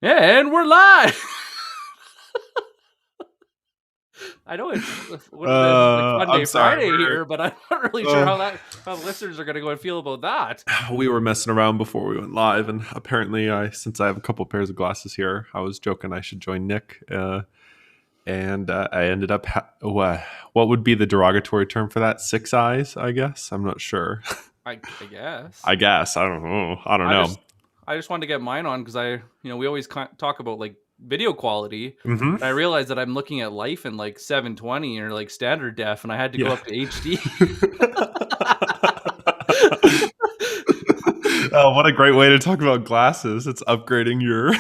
And we're live. I know it's what is it? It's like I'm Monday, sorry. Friday here, but I'm not really sure Uh, how the listeners are going to go and feel about that. we were messing around before we went live, and apparently, since I have a couple pairs of glasses here, I was joking I should join Nick, and I ended up. What would be the derogatory term for that? Six eyes, I guess. I'm not sure. I guess. I guess I don't know. I don't I know. just I just wanted to get mine on because we always talk about like video quality, Hmm. and I realized that I'm looking at life in like 720 or like standard def, and I had to go Yeah. up to HD. Oh, what a great way to talk about glasses! It's upgrading your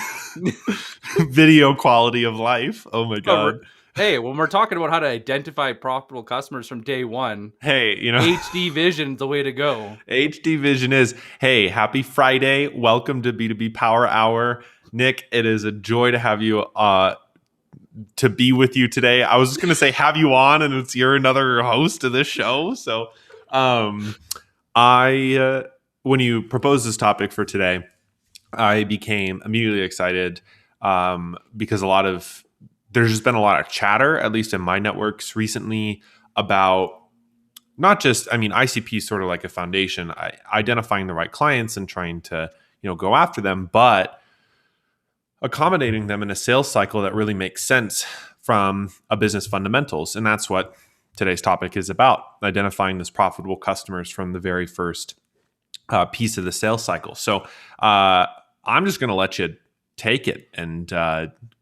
video quality of life. Oh my Well, god. hey, when we're talking about how to identify profitable customers from day one, Hey, HD Vision's the way to go. HD Vision is, hey, happy Friday. Welcome to B2B Power Hour. Nick, it is a joy to have you to be with you today. I was just going to say have you on, and you're another host of this show. So, um, I when you proposed this topic for today, I became immediately excited because there's just been a lot of chatter, at least in my networks recently, about not just, I mean, ICP is sort of like a foundation, identifying the right clients and trying to go after them, but accommodating them in a sales cycle that really makes sense from a business fundamentals. And that's what today's topic is about: identifying those profitable customers from the very first piece of the sales cycle. So I'm just going to let you take it and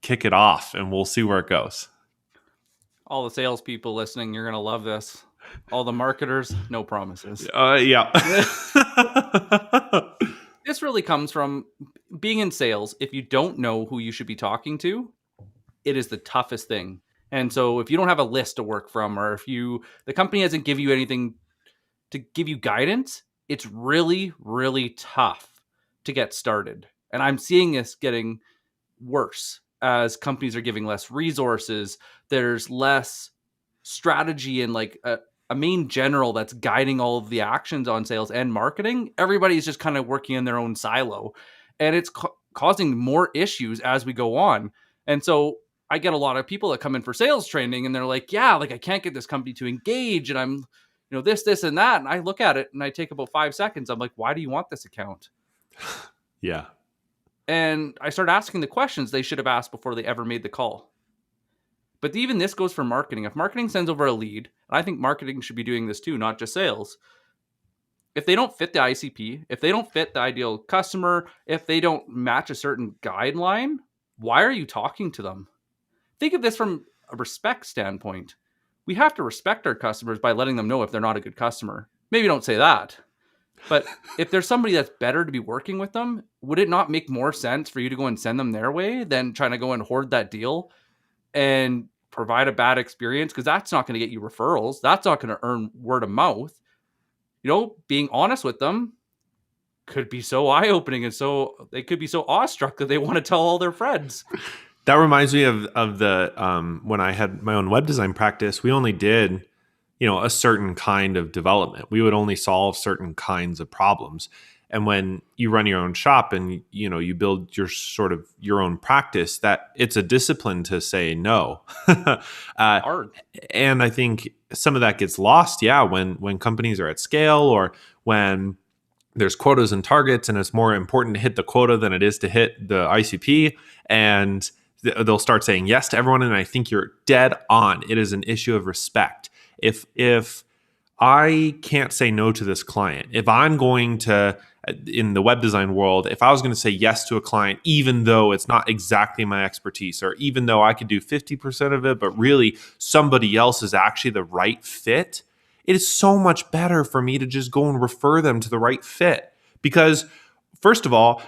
kick it off, and we'll see where it goes. All the salespeople listening, you're gonna love this. All the marketers, no promises. Yeah. This really comes from being in sales. If you don't know who you should be talking to, it is the toughest thing. And so if you don't have a list to work from, or if the company hasn't give you anything to give you guidance, it's really, really tough to get started. And I'm seeing this getting worse as companies are giving less resources. There's less strategy and like a main general that's guiding all of the actions on sales and marketing. Everybody's just kind of working in their own silo, and it's causing more issues as we go on. And so I get a lot of people that come in for sales training, and they're like, yeah, like I can't get this company to engage, and I'm this and that. And I look at it and I take about 5 seconds. I'm like, why do you want this account? Yeah. And I start asking the questions they should have asked before they ever made the call. But even this goes for marketing. If marketing sends over a lead, and I think marketing should be doing this too, not just sales. If they don't fit the ICP, if they don't fit the ideal customer, if they don't match a certain guideline, why are you talking to them? Think of this from a respect standpoint. We have to respect our customers by letting them know if they're not a good customer. Maybe don't say that. But if there's somebody that's better to be working with them, would it not make more sense for you to go and send them their way than trying to go and hoard that deal and provide a bad experience? Because that's not going to get you referrals. That's not going to earn word of mouth. Being honest with them could be so eye-opening, and so they could be so awestruck that they want to tell all their friends. That reminds me of the when I had my own web design practice, we only did a certain kind of development. We would only solve certain kinds of problems. And when you run your own shop and you build your own practice, that it's a discipline to say no. Hard. And I think some of that gets lost, yeah, when companies are at scale, or when there's quotas and targets, and it's more important to hit the quota than it is to hit the ICP. And they'll start saying yes to everyone. And I think you're dead on. It is an issue of respect. If I can't say no to this client, if I'm going to, in the web design world, if I was going to say yes to a client, even though it's not exactly my expertise, or even though I could do 50% of it, but really somebody else is actually the right fit, it is so much better for me to just go and refer them to the right fit. Because first of all,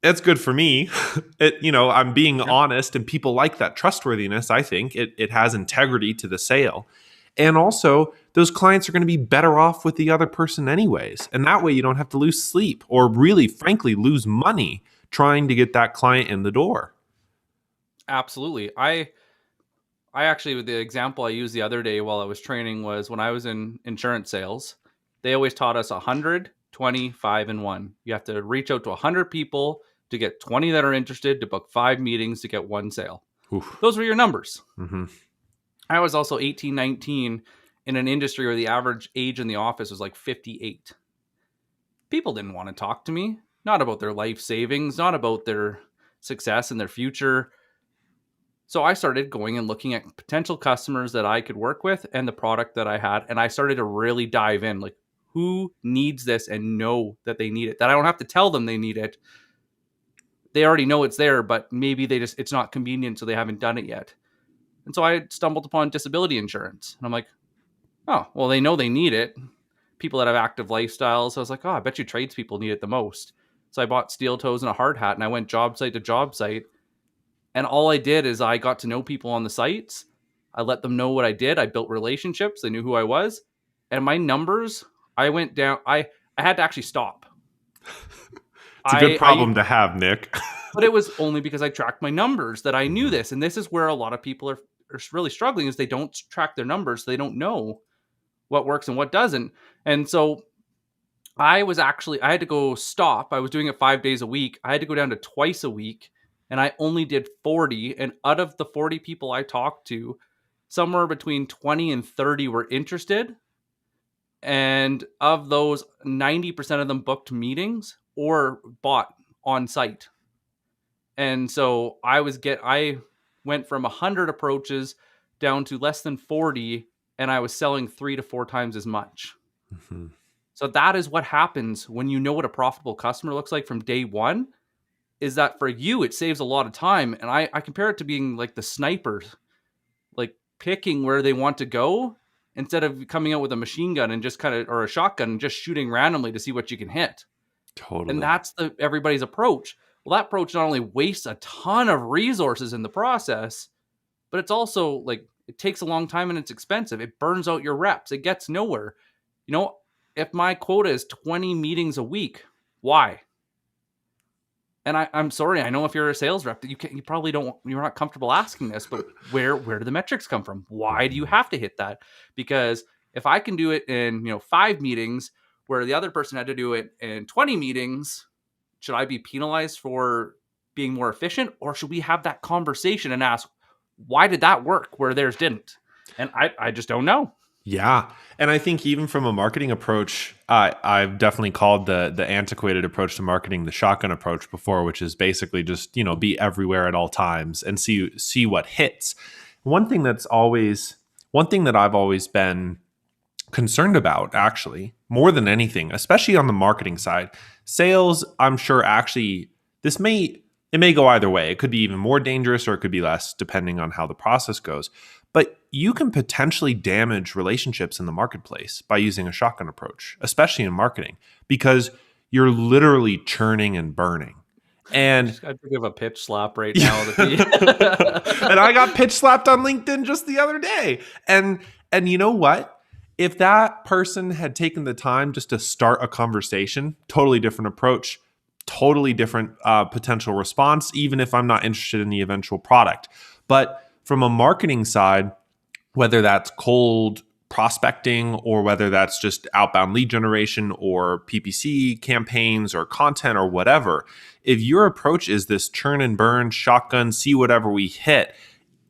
it's good for me. I'm being Yeah. honest, and people like that trustworthiness. I think it has integrity to the sale. And also, those clients are going to be better off with the other person anyways. And that way you don't have to lose sleep, or really, frankly, lose money trying to get that client in the door. Absolutely. I actually, the example I used the other day while I was training was when I was in insurance sales. They always taught us 100, 20, 5, and 1. You have to reach out to 100 people to get 20 that are interested, to book 5 meetings, to get 1 sale. Oof. Those were your numbers. Mm-hmm. I was also 18, 19 in an industry where the average age in the office was like 58. People didn't want to talk to me, not about their life savings, not about their success and their future. So I started going and looking at potential customers that I could work with and the product that I had. And I started to really dive in, like, who needs this and know that they need it, that I don't have to tell them they need it. They already know it's there, but maybe it's not convenient, so they haven't done it yet. And so I stumbled upon disability insurance. And I'm like, oh, well, they know they need it. People that have active lifestyles. So I was like, oh, I bet you tradespeople need it the most. So I bought steel toes and a hard hat, and I went job site to job site. And all I did is I got to know people on the sites. I let them know what I did. I built relationships. They knew who I was. And my numbers, I went down. I had to actually stop. It's a good problem to have, Nick. But it was only because I tracked my numbers that I knew this. And this is where a lot of people are really struggling, is they don't track their numbers. They don't know what works and what doesn't. And so I had to go stop. I was doing it 5 days a week. I had to go down to twice a week, and I only did 40. And out of the 40 people I talked to, somewhere between 20 and 30 were interested. And of those, 90% of them booked meetings or bought on site. And so I went from 100 approaches down to less than 40, and I was selling 3 to 4 times as much. Mm-hmm. So that is what happens when you know what a profitable customer looks like from day one, is that for you, it saves a lot of time. And I compare it to being like the snipers, like picking where they want to go instead of coming out with a machine gun and just or a shotgun and just shooting randomly to see what you can hit. Totally. And that's everybody's approach. Well, that approach not only wastes a ton of resources in the process, but it's also like, it takes a long time and it's expensive. It burns out your reps. It gets nowhere. You know, if my quota is 20 meetings a week, why? And I'm sorry, I know if you're a sales rep that you probably you're not comfortable asking this, but where do the metrics come from? Why do you have to hit that? Because if I can do it in 5 meetings where the other person had to do it in 20 meetings, should I be penalized for being more efficient, or should we have that conversation and ask, why did that work where theirs didn't? And I just don't know. Yeah. And I think even from a marketing approach, I've definitely called the antiquated approach to marketing the shotgun approach before, which is basically just, be everywhere at all times and see what hits. One thing that I've always been concerned about, actually, more than anything, especially on the marketing side, sales, I'm sure actually it may go either way. It could be even more dangerous or it could be less, depending on how the process goes. But you can potentially damage relationships in the marketplace by using a shotgun approach, especially in marketing, because you're literally churning and burning. And I give a pitch slap right now. And I got pitch slapped on LinkedIn just the other day. And you know what? If that person had taken the time just to start a conversation, totally different approach, totally different potential response, even if I'm not interested in the eventual product. But from a marketing side, whether that's cold prospecting or whether that's just outbound lead generation or PPC campaigns or content or whatever, if your approach is this churn and burn, shotgun, see whatever we hit,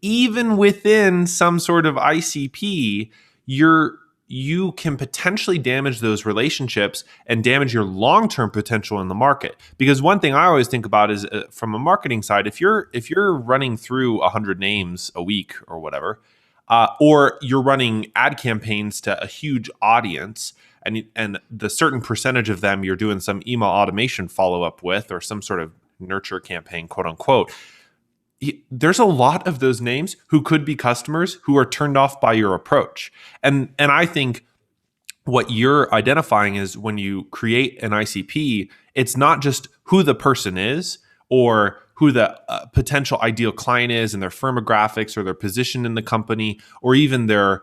even within some sort of ICP, you can potentially damage those relationships and damage your long-term potential in the market. Because one thing I always think about is from a marketing side, if you're running through 100 names a week or whatever, or you're running ad campaigns to a huge audience, and the certain percentage of them you're doing some email automation follow-up with or some sort of nurture campaign, quote unquote, there's a lot of those names who could be customers who are turned off by your approach. And I think what you're identifying is when you create an ICP, it's not just who the person is or who the potential ideal client is and their firmographics or their position in the company, or even the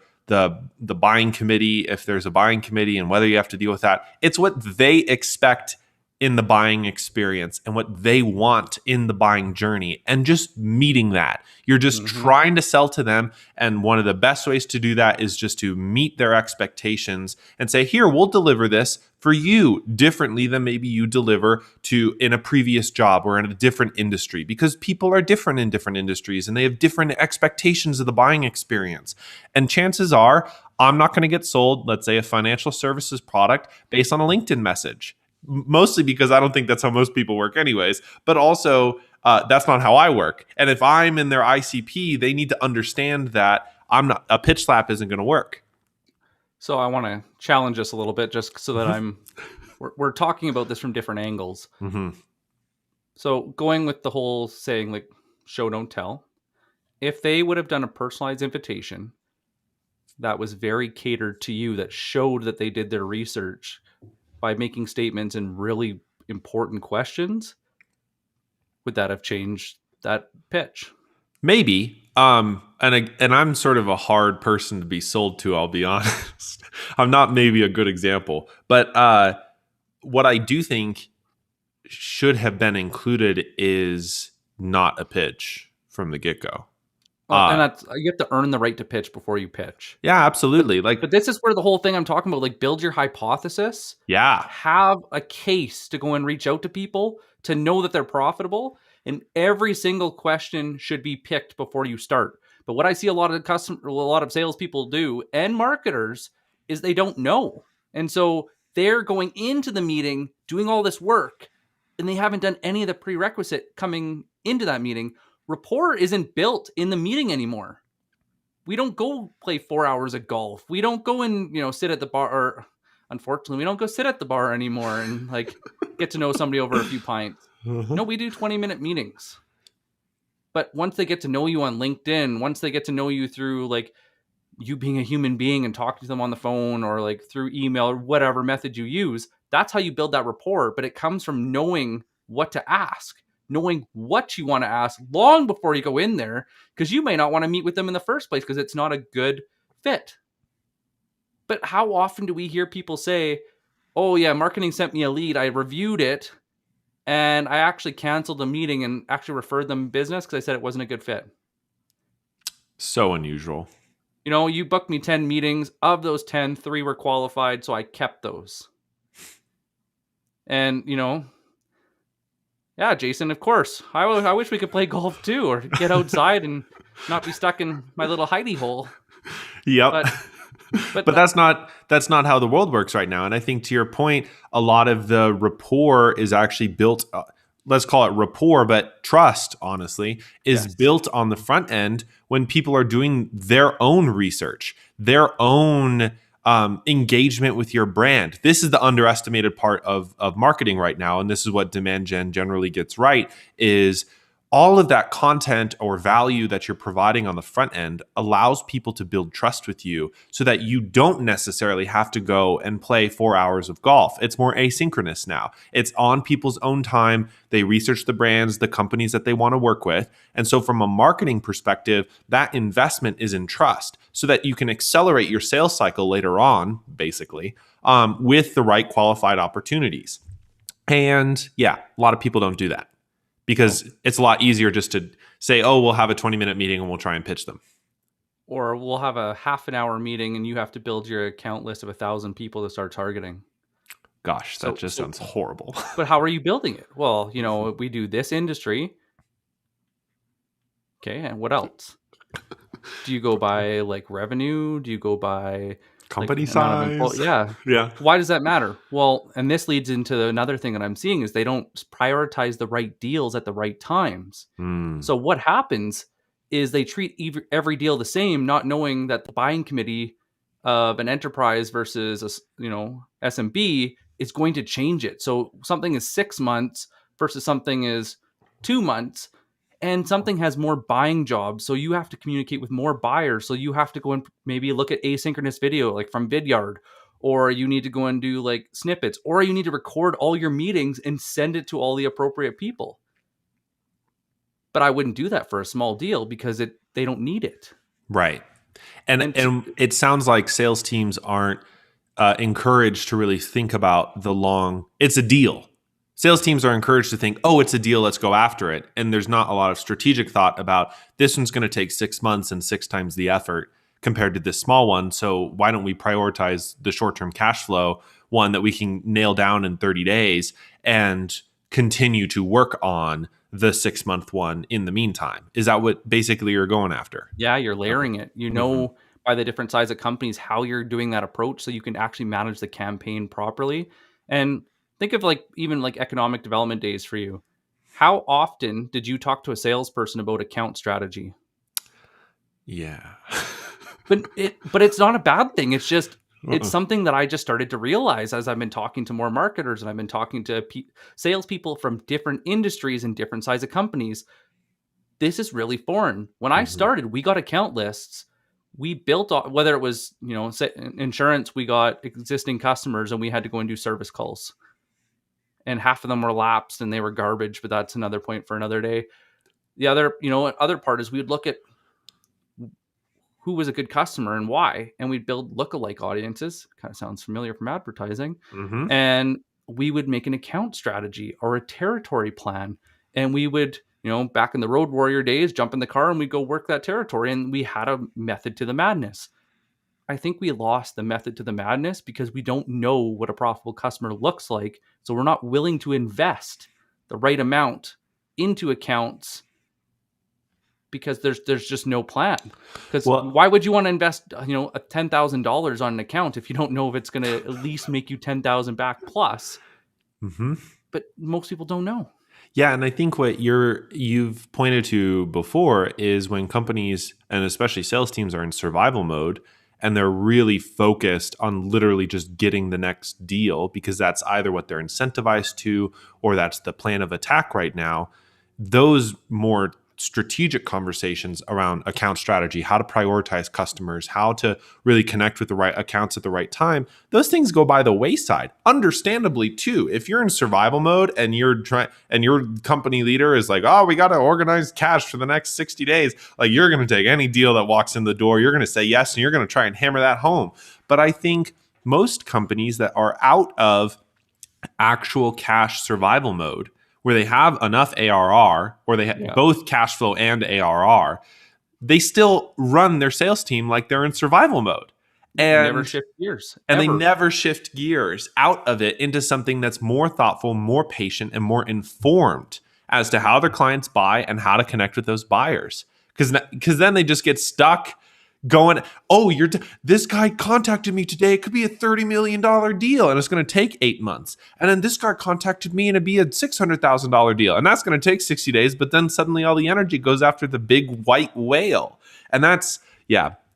buying committee, if there's a buying committee and whether you have to deal with that. It's what they expect in the buying experience and what they want in the buying journey, and just meeting that. You're just trying to sell to them. And one of the best ways to do that is just to meet their expectations and say, here, we'll deliver this for you differently than maybe you deliver to in a previous job or in a different industry, because people are different in different industries and they have different expectations of the buying experience. And chances are, I'm not going to get sold, let's say, a financial services product based on a LinkedIn message. Mostly because I don't think that's how most people work anyways, but also that's not how I work. And if I'm in their ICP, they need to understand that a pitch slap isn't going to work. So I want to challenge us a little bit, just so that we're talking about this from different angles. So going with the whole saying, like, show, don't tell. If they would have done a personalized invitation that was very catered to you, that showed that they did their research by making statements and really important questions, would that have changed that pitch? Maybe. And I'm sort of a hard person to be sold to, I'll be honest. I'm not maybe a good example. But what I do think should have been included is not a pitch from the get-go. And that's, you have to earn the right to pitch before you pitch. Yeah, absolutely. But this is where the whole thing I'm talking about, like, build your hypothesis. Yeah. Have a case to go and reach out to people to know that they're profitable. And every single question should be picked before you start. But what I see a lot of salespeople do, and marketers, is they don't know. And so they're going into the meeting doing all this work, and they haven't done any of the prerequisite coming into that meeting. Rapport isn't built in the meeting anymore. We don't go play 4 hours of golf. We don't go and, sit at the bar, or unfortunately, we don't go sit at the bar anymore and like get to know somebody over a few pints. No, we do 20-minute meetings. But once they get to know you on LinkedIn, once they get to know you through like you being a human being and talking to them on the phone or like through email or whatever method you use, that's how you build that rapport. But it comes from knowing what to ask, knowing what you want to ask long before you go in there, because you may not want to meet with them in the first place because it's not a good fit. But how often do we hear people say, oh yeah, marketing sent me a lead, I reviewed it, and I actually canceled the meeting and actually referred them business because I said it wasn't a good fit? So unusual. You booked me 10 meetings. Of those 10, 3 were qualified, so I kept those. And, yeah, Jason, of course. I wish we could play golf too, or get outside and not be stuck in my little hidey hole. Yep. But that's not how the world works right now. And I think, to your point, a lot of the rapport is actually built, let's call it rapport, but trust, honestly, is built on the front end when people are doing their own research, their own engagement with your brand. This is the underestimated part of marketing right now. And this is what Demand Gen generally gets right, is all of that content or value that you're providing on the front end allows people to build trust with you so that you don't necessarily have to go and play 4 hours of golf. It's more asynchronous now. It's on people's own time. They research the brands, the companies that they want to work with. And so from a marketing perspective, that investment is in trust so that you can accelerate your sales cycle later on, basically, with the right qualified opportunities. And yeah, a lot of people don't do that, because it's a lot easier just to say, oh, we'll have a 20-minute meeting and we'll try and pitch them. Or we'll have a half an hour meeting and you have to build your account list of 1,000 people to start targeting. Gosh, that sounds horrible. But how are you building it? Well, we do this industry. Okay, and what else? Do you go by like revenue? Do you go by company size? Yeah. Why does that matter? Well, and this leads into another thing that I'm seeing is they don't prioritize the right deals at the right times. So what happens is they treat every deal the same, not knowing that the buying committee of an enterprise versus SMB is going to change it. So something is 6 months versus something is 2 months. And something has more buying jobs, so you have to communicate with more buyers. So you have to go and maybe look at asynchronous video, like from Vidyard, or you need to go and do like snippets, or you need to record all your meetings and send it to all the appropriate people. But I wouldn't do that for a small deal because they don't need it. Right. And it sounds like sales teams aren't encouraged to really think about it's a deal. sales teams are encouraged to think, oh, it's a deal, let's go after it. And there's not a lot of strategic thought about this one's going to take 6 months and 6 times the effort compared to this small one. So why don't we prioritize the short-term cash flow one that we can nail down in 30 days and continue to work on the 6-month one in the meantime? Is that what basically you're going after? Yeah, you're layering it. You know, by the different size of companies, how you're doing that approach so you can actually manage the campaign properly. And think of like even like economic development days for you. How often did you talk to a salesperson about account strategy? Yeah. But it's not a bad thing. It's just it's something that I just started to realize as I've been talking to more marketers and I've been talking to salespeople from different industries and different size of companies. This is really foreign. When I started, we got account lists. We built, whether it was, you know, insurance, we got existing customers and we had to go and do service calls. And half of them were lapsed and they were garbage, but that's another point for another day. The other part is we'd look at who was a good customer and why, and we'd build lookalike audiences. Kind of sounds familiar from advertising. And we would make an account strategy or a territory plan. And we would, you know, back in the Road Warrior days, jump in the car and we'd go work that territory. And we had a method to the madness. I think we lost the method to the madness because we don't know what a profitable customer looks like. So we're not willing to invest the right amount into accounts because there's just no plan. Because why would you want to invest, you know, $10,000 on an account if you don't know if it's going to at least make you 10,000 back plus? But most people don't know. Yeah, and I think what you've pointed to before is when companies and especially sales teams are in survival mode and they're really focused on literally just getting the next deal because that's either what they're incentivized to or that's the plan of attack right now. Those more strategic conversations around account strategy, how to prioritize customers, how to really connect with the right accounts at the right time, those things go by the wayside. Understandably too, if you're in survival mode and you're trying and your company leader is like, oh, we got to organize cash for the next 60 days, like you're going to take any deal that walks in the door, you're going to say yes, and you're going to try and hammer that home. But I think most companies that are out of actual cash survival mode, where they have enough ARR or they have both cash flow and ARR, they still run their sales team like they're in survival mode. And never shift gears. And they never shift gears out of it into something that's more thoughtful, more patient, and more informed as to how their clients buy and how to connect with those buyers. Because then they just get stuck going, oh, this guy contacted me today. It could be a $30 million deal and it's going to take 8 months. And then this guy contacted me and it'd be a $600,000 deal. And that's going to take 60 days. But then suddenly all the energy goes after the big white whale. And that's,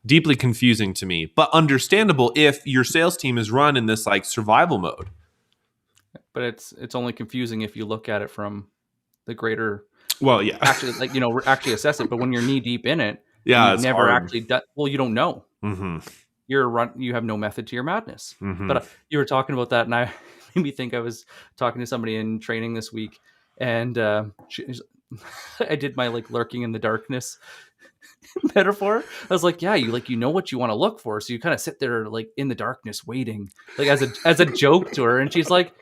deeply confusing to me, but understandable if your sales team is run in this like survival mode. But it's only confusing if you look at it from the greater, actually, like, you know, actually assess it. But when you're knee deep in it, you've never hard. Actually done, well, you don't know. You have no method to your madness. But you were talking about that and I made me think I was talking to somebody in training this week and I did my like lurking in the darkness metaphor. I was like, yeah, you know what you want to look for. So you kind of sit there like in the darkness waiting, like as a joke to her. And she's like,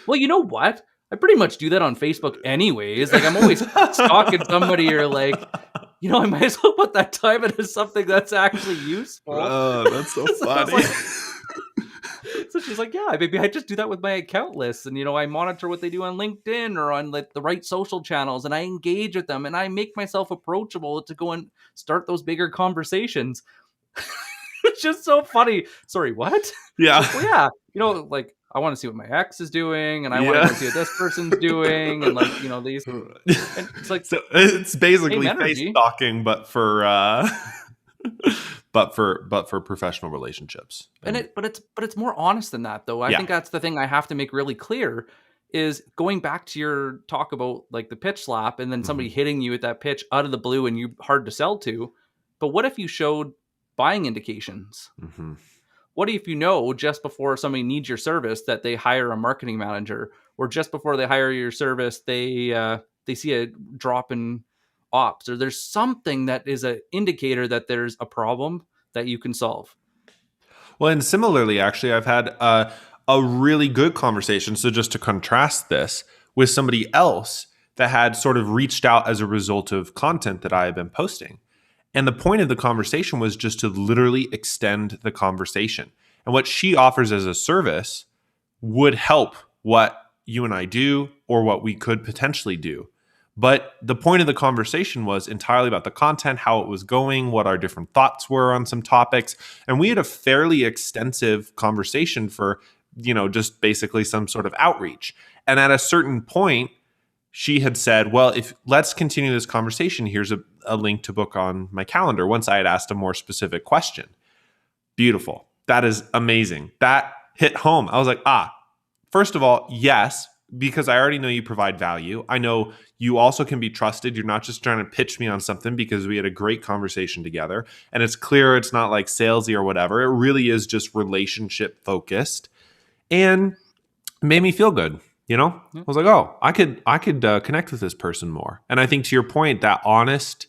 well, you know what? I pretty much do that on Facebook anyways. Like I'm always stalking somebody or like, you know, I might as well put that time into something that's actually useful. Oh, that's so funny. So she's like, yeah, maybe I just do that with my account lists. And, you know, I monitor what they do on LinkedIn or on like the right social channels and I engage with them and I make myself approachable to go and start those bigger conversations. It's just so funny. Sorry, what? Yeah. Well, yeah. You know, like I want to see what my ex is doing and I want to see what this person's doing. And like, you know, these, and it's like, so it's basically face stalking, but for, but for professional relationships. But it's more honest than that though. I think that's the thing I have to make really clear is going back to your talk about like the pitch slap and then somebody hitting you with that pitch out of the blue and you hard to sell to. But what if you showed buying indications? What if you know just before somebody needs your service that they hire a marketing manager, or just before they hire your service they see a drop in ops, or there's something that is an indicator that there's a problem that you can solve? Well, and similarly, actually, I've had a really good conversation. So just to contrast this with somebody else that had sort of reached out as a result of content that I had been posting. And the point of the conversation was just to literally extend the conversation. And what she offers as a service would help what you and I do or what we could potentially do. But the point of the conversation was entirely about the content, how it was going, what our different thoughts were on some topics. And we had a fairly extensive conversation for, just basically some sort of outreach. And at a certain point, she had said, well, if let's continue this conversation, here's a link to book on my calendar once I had asked a more specific question. Beautiful. That is amazing. That hit home. I was like, first of all, yes, because I already know you provide value. I know you also can be trusted. You're not just trying to pitch me on something because we had a great conversation together. And it's clear it's not like salesy or whatever. It really is just relationship focused and made me feel good. I was like, oh, I could connect with this person more. And I think to your point, that honest,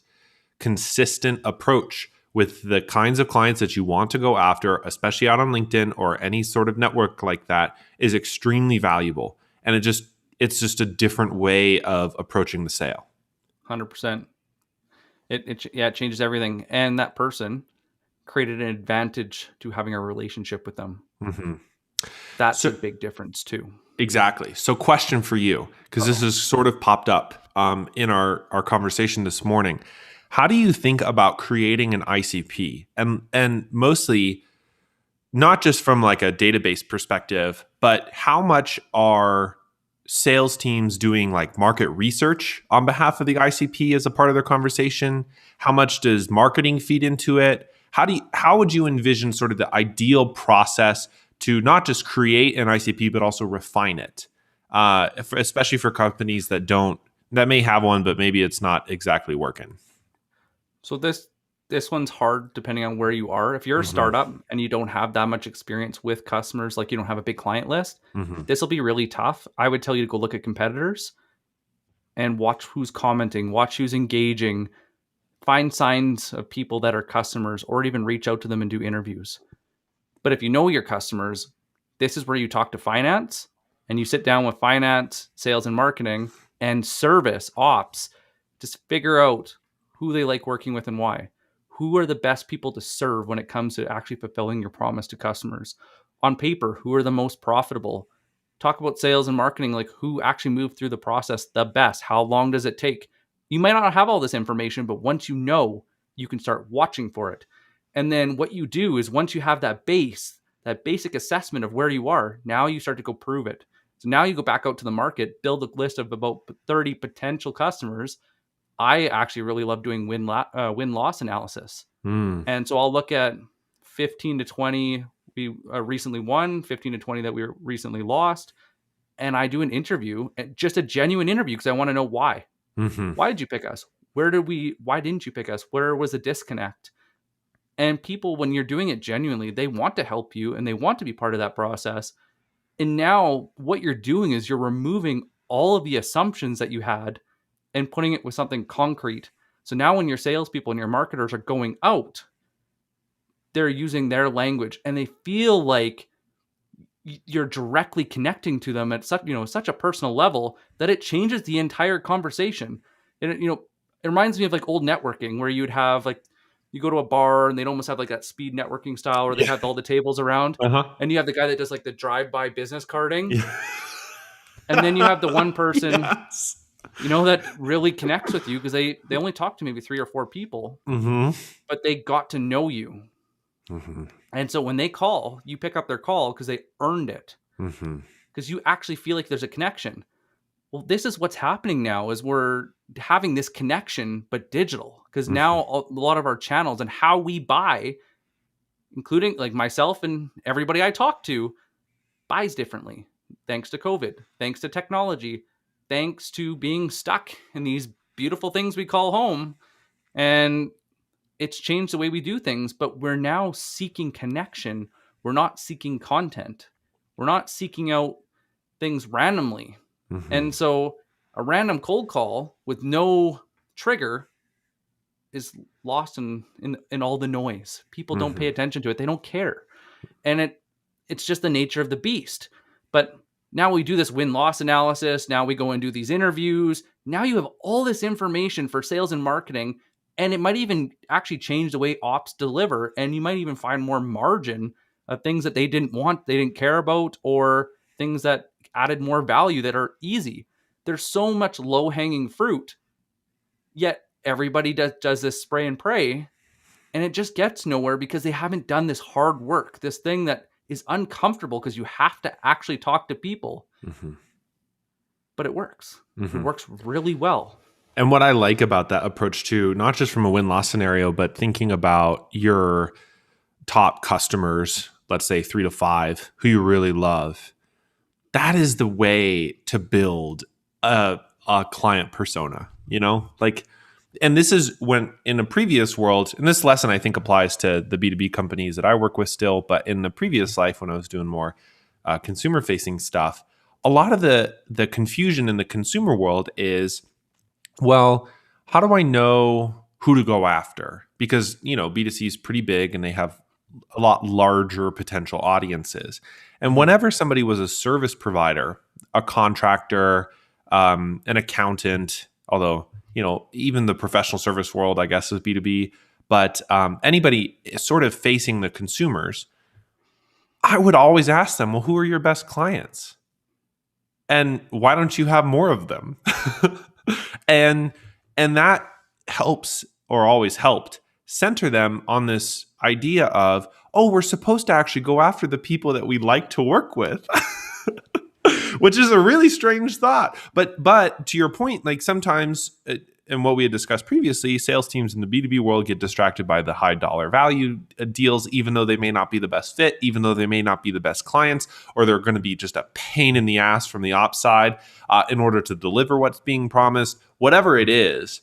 consistent approach with the kinds of clients that you want to go after, especially out on LinkedIn or any sort of network like that, is extremely valuable. And it's just a different way of approaching the sale. 100%. It changes everything. And that person created an advantage to having a relationship with them. Mm-hmm. That's a big difference too. Exactly. So question for you, because this has sort of popped up in our conversation this morning. How do you think about creating an ICP? And mostly not just from like a database perspective, but how much are sales teams doing like market research on behalf of the ICP as a part of their conversation? How much does marketing feed into it? How would you envision sort of the ideal process to not just create an ICP, but also refine it, especially for companies that may have one, but maybe it's not exactly working? So this one's hard depending on where you are. If you're a startup and you don't have that much experience with customers, like you don't have a big client list, this will be really tough. I would tell you to go look at competitors and watch who's commenting, watch who's engaging, find signs of people that are customers, or even reach out to them and do interviews. But if you know your customers, this is where you talk to finance and you sit down with finance, sales and marketing, and service ops to figure out who they like working with and why. Who are the best people to serve when it comes to actually fulfilling your promise to customers? On paper, who are the most profitable? Talk about sales and marketing, like who actually moved through the process the best? How long does it take? You might not have all this information, but once you know, you can start watching for it. And then what you do is once you have that basic assessment of where you are, now you start to go prove it. So now you go back out to the market, build a list of about 30 potential customers. I actually really love doing win-loss analysis. And so I'll look at 15 to 20 we recently won, 15 to 20 that we recently lost. And I do an interview, just a genuine interview, because I want to know why. Why did you pick us? Why didn't you pick us? Where was the disconnect? And people, when you're doing it genuinely, they want to help you and they want to be part of that process. And now what you're doing is you're removing all of the assumptions that you had and putting it with something concrete. So now when your salespeople and your marketers are going out, they're using their language and they feel like you're directly connecting to them at such a personal level that it changes the entire conversation. And it reminds me of like old networking where you'd have like, you go to a bar and they'd almost have like that speed networking style where they have all the tables around and you have the guy that does like the drive-by business carding. And then you have the one person, that really connects with you because they only talk to maybe 3 or 4 people, but they got to know you. And so when they call, you pick up their call because they earned it, because you actually feel like there's a connection. Well, this is what's happening now is we're having this connection, but digital, because now a lot of our channels and how we buy, including like myself and everybody I talk to, buys differently. Thanks to COVID, thanks to technology, thanks to being stuck in these beautiful things we call home. And it's changed the way we do things, but we're now seeking connection. We're not seeking content. We're not seeking out things randomly. And so a random cold call with no trigger is lost in all the noise. People don't pay attention to it. They don't care. And it's just the nature of the beast. But Now we do this win-loss analysis. Now we go and do these interviews. Now you have all this information for sales and marketing, and it might even actually change the way ops deliver. And you might even find more margin of things that they didn't want, they didn't care about, or things that added more value that are easy. There's so much low-hanging fruit, yet everybody does this spray and pray, and it just gets nowhere because they haven't done this hard work, this thing that is uncomfortable because you have to actually talk to people. Mm-hmm. But it works. Mm-hmm. It works really well. And what I like about that approach too, not just from a win-loss scenario, but thinking about your top customers, let's say 3 to 5, who you really love, that is the way to build a client persona, like, and this is when in a previous world, and this lesson I think applies to the B2B companies that I work with still, but in the previous life when I was doing more consumer facing stuff, a lot of the confusion in the consumer world is, well, how do I know who to go after? Because, B2C is pretty big and they have a lot larger potential audiences. And whenever somebody was a service provider, a contractor, an accountant, although, even the professional service world, I guess, is B2B, but anybody sort of facing the consumers, I would always ask them, well, who are your best clients? And why don't you have more of them? and that helps, or always helped, center them on this idea of, oh, we're supposed to actually go after the people that we like to work with. Which is a really strange thought. But to your point, like sometimes, and what we had discussed previously, sales teams in the B2B world get distracted by the high dollar value deals, even though they may not be the best fit, even though they may not be the best clients, or they're going to be just a pain in the ass from the ops side in order to deliver what's being promised. Whatever it is,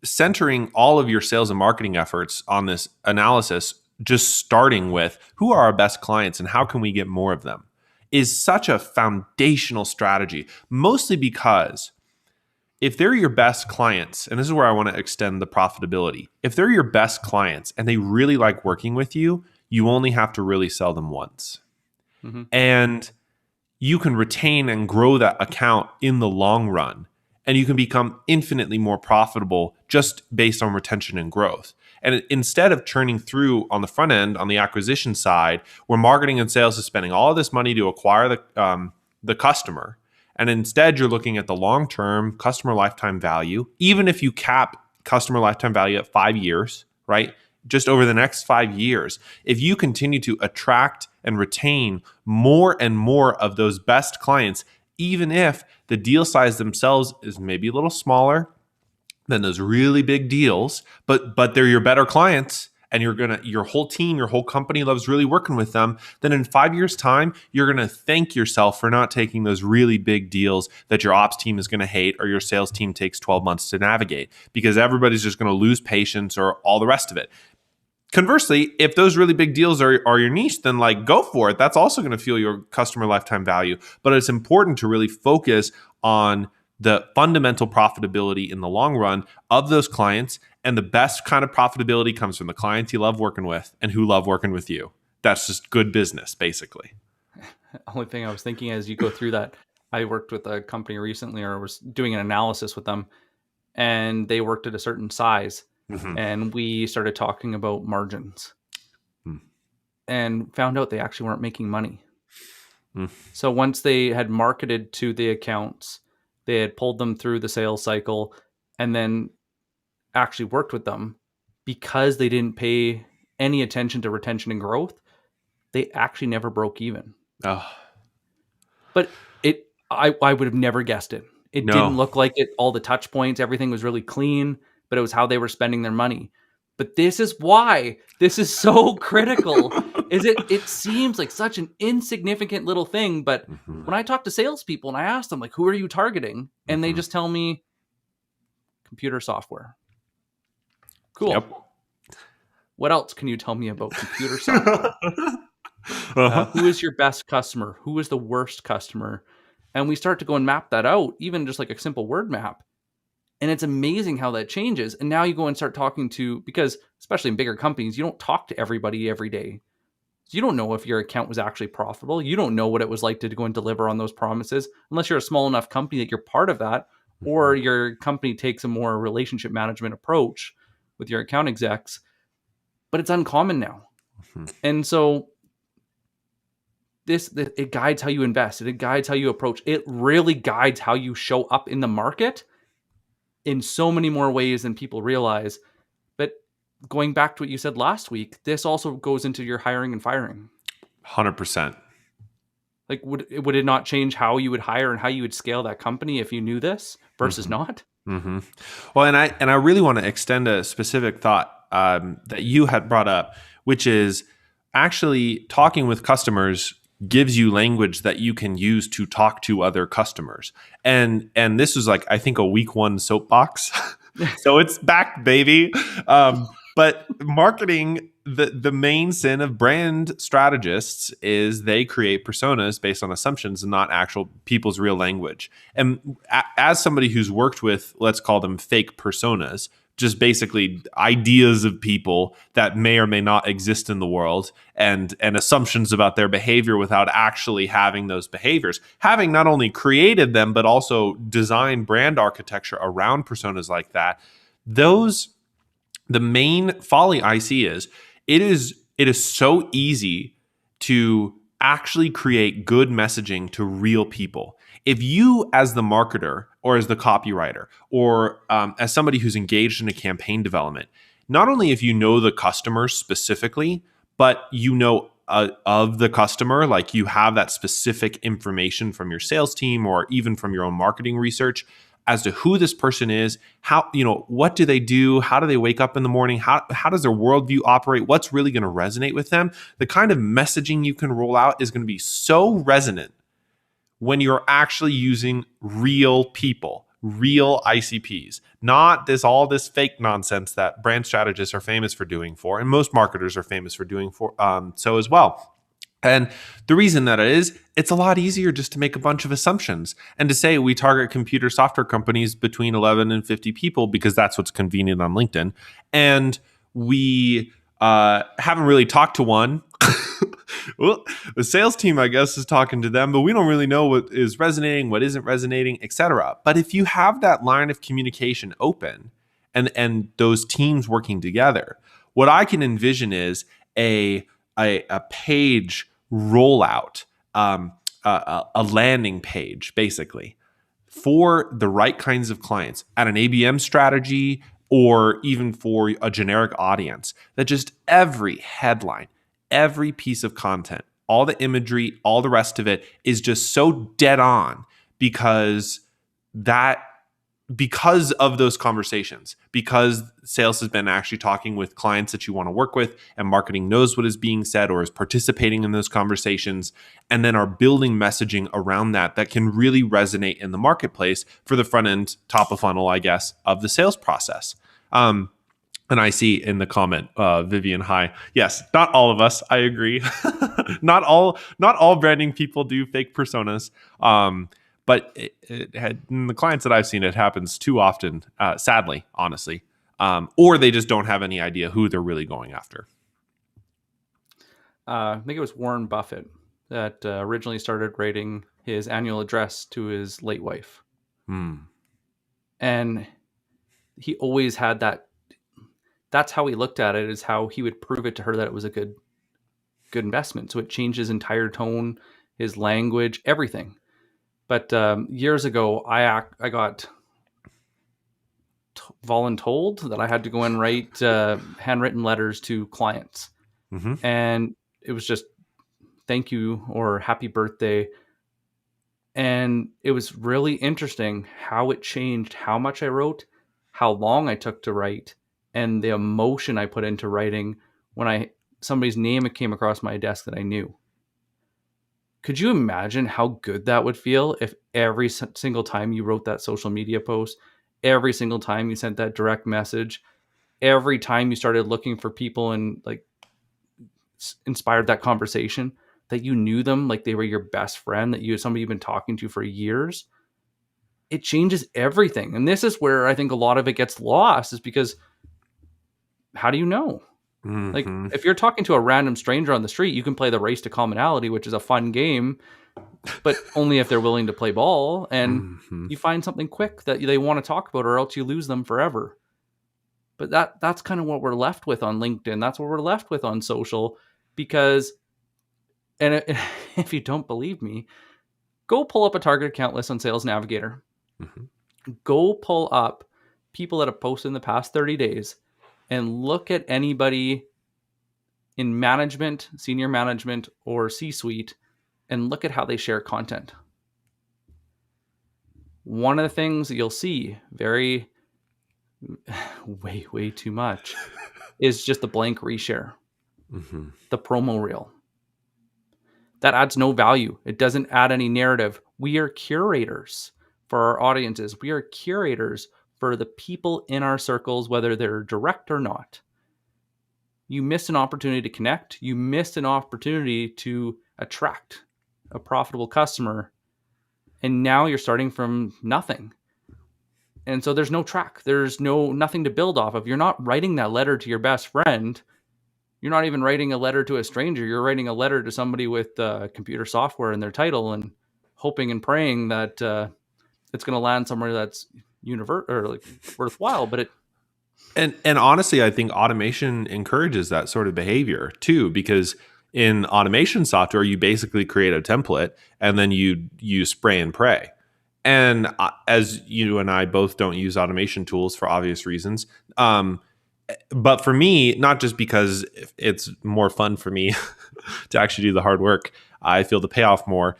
centering all of your sales and marketing efforts on this analysis, just starting with who are our best clients and how can we get more of them, is such a foundational strategy, mostly because if they're your best clients, and this is where I want to extend the profitability, if they're your best clients and they really like working with you, you only have to really sell them once. Mm-hmm. And you can retain and grow that account in the long run, and you can become infinitely more profitable just based on retention and growth. And instead of churning through on the front end, on the acquisition side, where marketing and sales is spending all of this money to acquire the customer, and instead you're looking at the long-term customer lifetime value, even if you cap customer lifetime value at 5 years, right? Just over the next 5 years, if you continue to attract and retain more and more of those best clients, even if the deal size themselves is maybe a little smaller than those really big deals, but they're your better clients, and your whole team, your whole company loves really working with them, then in 5 years' time, you're gonna thank yourself for not taking those really big deals that your ops team is gonna hate or your sales team takes 12 months to navigate, because everybody's just gonna lose patience or all the rest of it. Conversely, if those really big deals are your niche, then like go for it. That's also gonna fuel your customer lifetime value. But it's important to really focus on the fundamental profitability in the long run of those clients. And the best kind of profitability comes from the clients you love working with and who love working with you. That's just good business, basically. Only thing I was thinking as you go through that, I worked with a company recently, or was doing an analysis with them, and they worked at a certain size. Mm-hmm. And we started talking about margins and found out they actually weren't making money. So once they had marketed to the accounts, they had pulled them through the sales cycle, and then actually worked with them, because they didn't pay any attention to retention and growth, they actually never broke even. Oh. But I would have never guessed it. It didn't look like it. All the touch points, everything was really clean, but it was how they were spending their money. But this is why this is so critical. It seems like such an insignificant little thing, but when I talk to salespeople and I ask them, like, who are you targeting? And they just tell me computer software. Cool. Yep. What else can you tell me about computer software? Who is your best customer? Who is the worst customer? And we start to go and map that out, even just like a simple word map. And it's amazing how that changes. And now you go and start talking to, because especially in bigger companies, you don't talk to everybody every day. So you don't know if your account was actually profitable. You don't know what it was like to go and deliver on those promises unless you're a small enough company that you're part of that, or Mhm. your company takes a more relationship management approach with your account execs. But it's uncommon now. Mhm. And so it guides how you invest. It guides how you approach. It really guides how you show up in the market in so many more ways than people realize. But going back to what you said last week, this also goes into your hiring and firing. 100%. Like, would it not change how you would hire and how you would scale that company if you knew this versus Mhm. not? Hmm. Well, and I really want to extend a specific thought that you had brought up, which is actually talking with customers gives you language that you can use to talk to other customers. And this was like, I think, a week one soapbox, so it's back, baby. But marketing, the main sin of brand strategists is they create personas based on assumptions and not actual people's real language. And as somebody who's worked with, let's call them fake personas, just basically ideas of people that may or may not exist in the world, and assumptions about their behavior without actually having those behaviors, having not only created them but also designed brand architecture around personas like that, those the main folly I see is it is so easy to actually create good messaging to real people. If you, as the marketer or as the copywriter or as somebody who's engaged in a campaign development, not only if you know the customer specifically, but you know of the customer, like you have that specific information from your sales team or even from your own marketing research as to who this person is, how, what do they do, how do they wake up in the morning, how does their worldview operate, what's really going to resonate with them. The kind of messaging you can roll out is going to be so resonant when you're actually using real people, real ICPs, not all this fake nonsense that brand strategists are famous for doing for, and most marketers are famous for doing for so as well. And the reason that it's a lot easier just to make a bunch of assumptions and to say we target computer software companies between 11 and 50 people because that's what's convenient on LinkedIn. And we haven't really talked to one. Well, the sales team, I guess, is talking to them, but we don't really know what is resonating, what isn't resonating, etc. But if you have that line of communication open and those teams working together, what I can envision is a page rollout, a landing page, basically, for the right kinds of clients at an ABM strategy or even for a generic audience. That just every headline, every piece of content, all the imagery, all the rest of it is just so dead on because that because of those conversations, because sales has been actually talking with clients that you want to work with, and marketing knows what is being said or is participating in those conversations, and then are building messaging around that can really resonate in the marketplace for the front end, top of funnel, I guess, of the sales process. And I see in the comment, Vivian, hi. Yes, not all of us. I agree. not all branding people do fake personas. But in the clients that I've seen, it happens too often, sadly, honestly. Or they just don't have any idea who they're really going after. I think it was Warren Buffett that originally started writing his annual address to his late wife. And he always had that. That's how he looked at it, is how he would prove it to her that it was a good investment. So it changed his entire tone, his language, everything. But years ago, I got voluntold that I had to go and write handwritten letters to clients. Mm-hmm. And it was just thank you or happy birthday. And it was really interesting how it changed how much I wrote, how long I took to write, and the emotion I put into writing when somebody's name came across my desk that I knew. Could you imagine how good that would feel if every single time you wrote that social media post, every single time you sent that direct message, every time you started looking for people and like inspired that conversation, that you knew them like they were your best friend, that you had somebody you've been talking to for years? It changes everything. And this is where I think a lot of it gets lost, is because how do you know? Like, Mm-hmm. if you're talking to a random stranger on the street, you can play the Race to Commonality, which is a fun game, but only if they're willing to play ball, and Mm-hmm. you find something quick that they want to talk about, or else you lose them forever. But that's kind of what we're left with on LinkedIn. That's what we're left with on social, because, and if you don't believe me, go pull up a target account list on Sales Navigator. Mm-hmm. Go pull up people that have posted in the past 30 days and look at anybody in management, senior management, or C-suite, and look at how they share content. One of the things that you'll see way too much is just the blank reshare, Mm-hmm. the promo reel. That adds no value. It doesn't add any narrative. We are curators for our audiences. We are curators for the people in our circles, whether they're direct or not. You missed an opportunity to connect. You missed an opportunity to attract a profitable customer. And now you're starting from nothing. And so there's no track. There's nothing to build off of. You're not writing that letter to your best friend. You're not even writing a letter to a stranger. You're writing a letter to somebody with computer software in their title and hoping and praying that it's going to land somewhere that's worthwhile. But And honestly, I think automation encourages that sort of behavior too, because in automation software, you basically create a template and then you spray and pray. And as you and I both don't use automation tools for obvious reasons, but for me, not just because it's more fun for me to actually do the hard work, I feel the payoff more.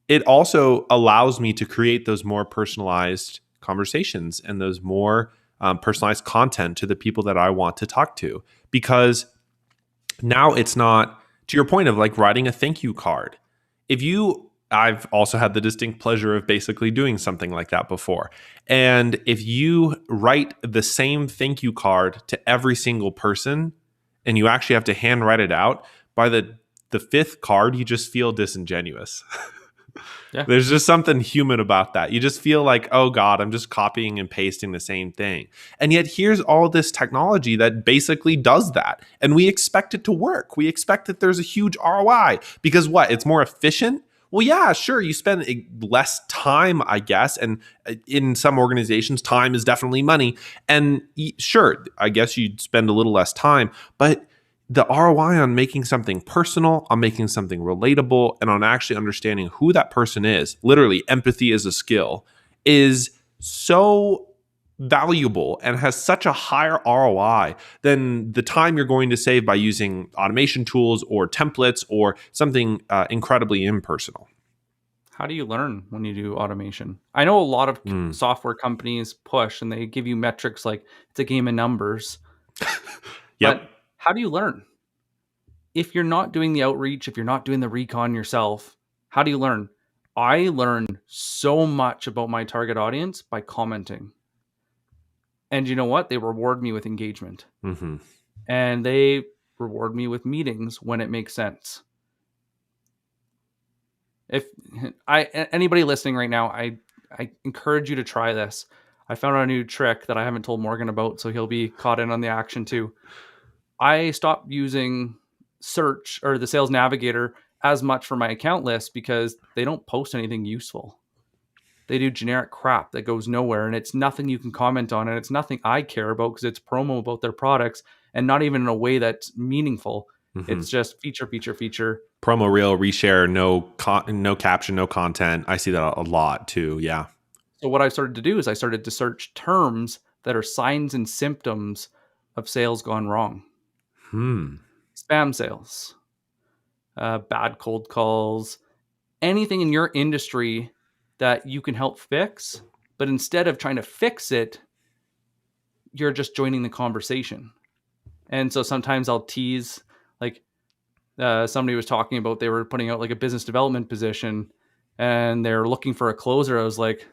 It also allows me to create those more personalized conversations and those more personalized content to the people that I want to talk to. Because now it's not, to your point of like writing a thank you card. I've also had the distinct pleasure of basically doing something like that before. And if you write the same thank you card to every single person and you actually have to handwrite it out, by the fifth card, you just feel disingenuous. yeah, There's just something human about that. You just feel like, oh God, I'm just copying and pasting the same thing. And yet here's all this technology that basically does that. And we expect it to work. We expect that there's a huge ROI because what? It's more efficient. Well, yeah, sure. You spend less time, I guess. And in some organizations, time is definitely money. And sure, I guess you'd spend a little less time, but the ROI on making something personal, on making something relatable, and on actually understanding who that person is, literally empathy is a skill, is so valuable and has such a higher ROI than the time you're going to save by using automation tools or templates or something incredibly impersonal. how do you learn when you do automation? I know a lot of Mm. software companies push and they give you metrics like it's a game of numbers. Yep. But how do you learn? If you're not doing the outreach, if you're not doing the recon yourself, how do you learn? I learn so much about my target audience by commenting. And you know what? They reward me with engagement. Mm-hmm. And they reward me with meetings when it makes sense. If anybody listening right now, I encourage you to try this. I found out a new trick that I haven't told Morgan about, so he'll be caught in on the action too. I stopped using search or the Sales Navigator as much for my account list because they don't post anything useful. They do generic crap that goes nowhere, and it's nothing you can comment on, and it's nothing I care about because it's promo about their products and not even in a way that's meaningful. Mm-hmm. It's just feature. Promo reel, reshare, no caption, no content. I see that a lot too. Yeah. So what I started to do is I started to search terms that are signs and symptoms of sales gone wrong. Spam sales, bad cold calls, anything in your industry that you can help fix. But instead of trying to fix it, you're just joining the conversation. And so sometimes I'll tease, like somebody was talking about, they were putting out like a business development position and they're looking for a closer. I was like,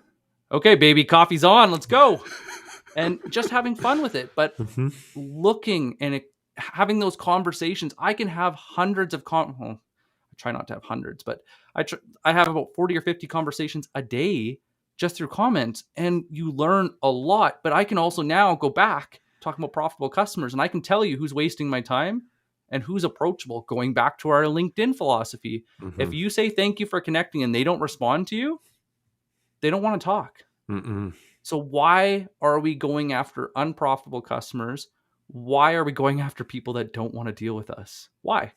okay, baby, coffee's on, let's go. And just having fun with it, but looking and having those conversations. I can have hundreds of I try not to have hundreds, but I have about 40 or 50 conversations a day just through comments, and you learn a lot. But I can also now go back talking about profitable customers, and I can tell you who's wasting my time and who's approachable. Going back to our LinkedIn philosophy, if you say thank you for connecting and they don't respond to you, they don't want to talk. So why are we going after unprofitable customers? Why are we going after people that don't want to deal with us? Why?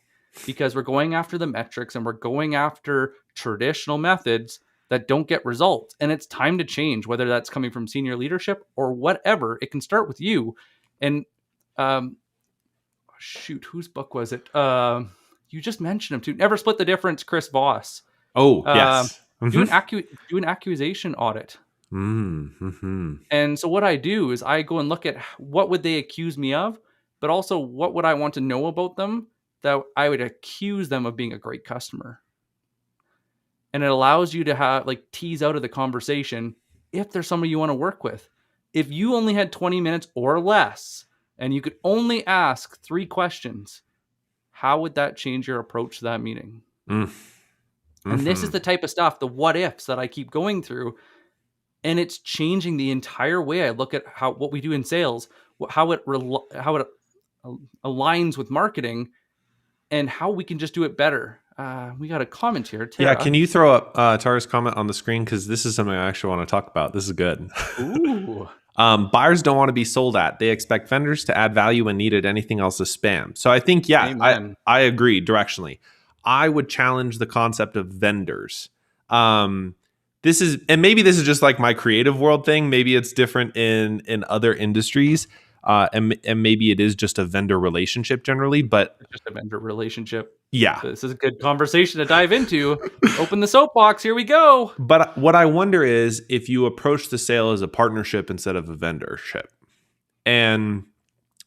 Because we're going after the metrics and we're going after traditional methods that don't get results. And it's time to change, whether that's coming from senior leadership or whatever. It can start with you. And whose book was it? You just mentioned him too. Never Split the Difference, Chris Voss. Oh, yes. Do an accusation audit. And so what I do is I go and look at what would they accuse me of, but also what would I want to know about them that I would accuse them of being a great customer. And it allows you to have tease out of the conversation if there's somebody you want to work with. If you only had 20 minutes or less and you could only ask 3 questions, how would that change your approach to that meeting? And this is the type of stuff, the what ifs that I keep going through. And it's changing the entire way I look at what we do in sales, how it aligns with marketing, and how we can just do it better. We got a comment here. Tara. Yeah, can you throw up Tara's comment on the screen? Because this is something I actually want to talk about. This is good. Ooh. Buyers don't want to be sold at. They expect vendors to add value when needed. Anything else is spam. So I think, I agree directionally. I would challenge the concept of vendors. This is just like my creative world thing. Maybe it's different in other industries. And maybe it is just a vendor relationship generally, but just a vendor relationship. Yeah. This is a good conversation to dive into. Open the soapbox. Here we go. But what I wonder is if you approach the sale as a partnership instead of a vendorship. And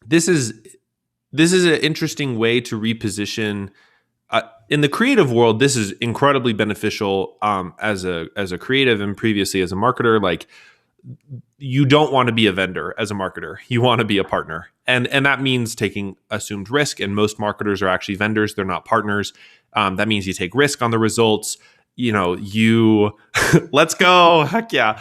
this is an interesting way to reposition. In the creative world, this is incredibly beneficial as a creative and previously as a marketer. Like, you don't want to be a vendor as a marketer. You want to be a partner. And that means taking assumed risk. And most marketers are actually vendors. They're not partners. That means you take risk on the results. Let's go. Heck yeah.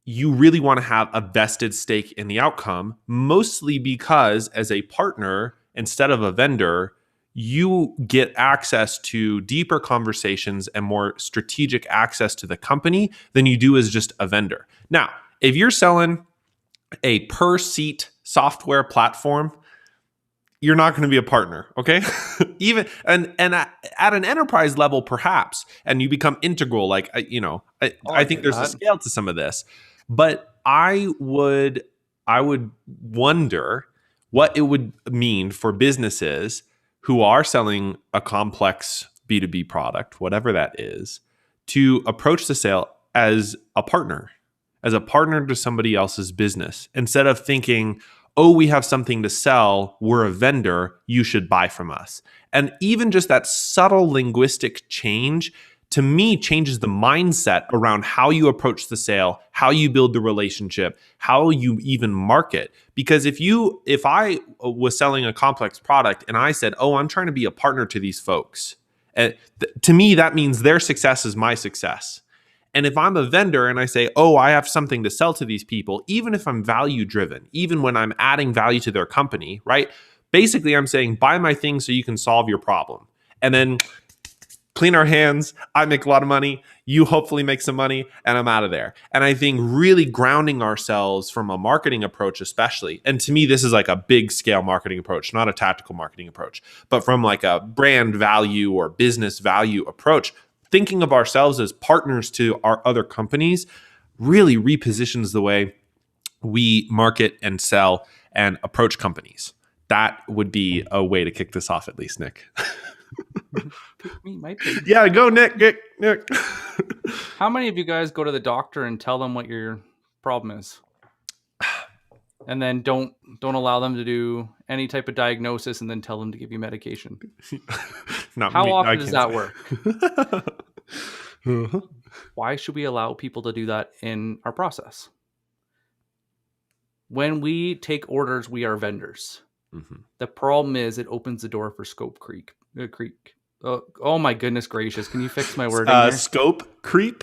You really want to have a vested stake in the outcome, mostly because as a partner, instead of a vendor, you get access to deeper conversations and more strategic access to the company than you do as just a vendor. Now, if you're selling a per seat software platform, you're not going to be a partner, okay? Even and at an enterprise level, perhaps, and you become integral. I think there's a scale to some of this, but I would wonder what it would mean for businesses who are selling a complex B2B product, whatever that is, to approach the sale as a partner to somebody else's business, instead of thinking, oh, we have something to sell, we're a vendor, you should buy from us. And even just that subtle linguistic change, to me, changes the mindset around how you approach the sale, how you build the relationship, how you even market. Because if I was selling a complex product and I said, oh, I'm trying to be a partner to these folks, to me, that means their success is my success. And if I'm a vendor and I say, oh, I have something to sell to these people, even if I'm value driven, even when I'm adding value to their company, right? Basically, I'm saying, buy my thing so you can solve your problem. And then clean our hands, I make a lot of money, you hopefully make some money, and I'm out of there. And I think really grounding ourselves from a marketing approach especially, and to me, this is like a big scale marketing approach, not a tactical marketing approach, but from like a brand value or business value approach, thinking of ourselves as partners to our other companies really repositions the way we market and sell and approach companies. That would be a way to kick this off, at least, Nick. Yeah, go Nick. How many of you guys go to the doctor and tell them what your problem is, and then don't allow them to do any type of diagnosis and then tell them to give you medication? How often does that work? Why should we allow people to do that in our process? When we take orders, we are vendors. Mm-hmm. The problem is it opens the door for scope creep. Oh my goodness gracious. Can you fix my wording here? Scope creep?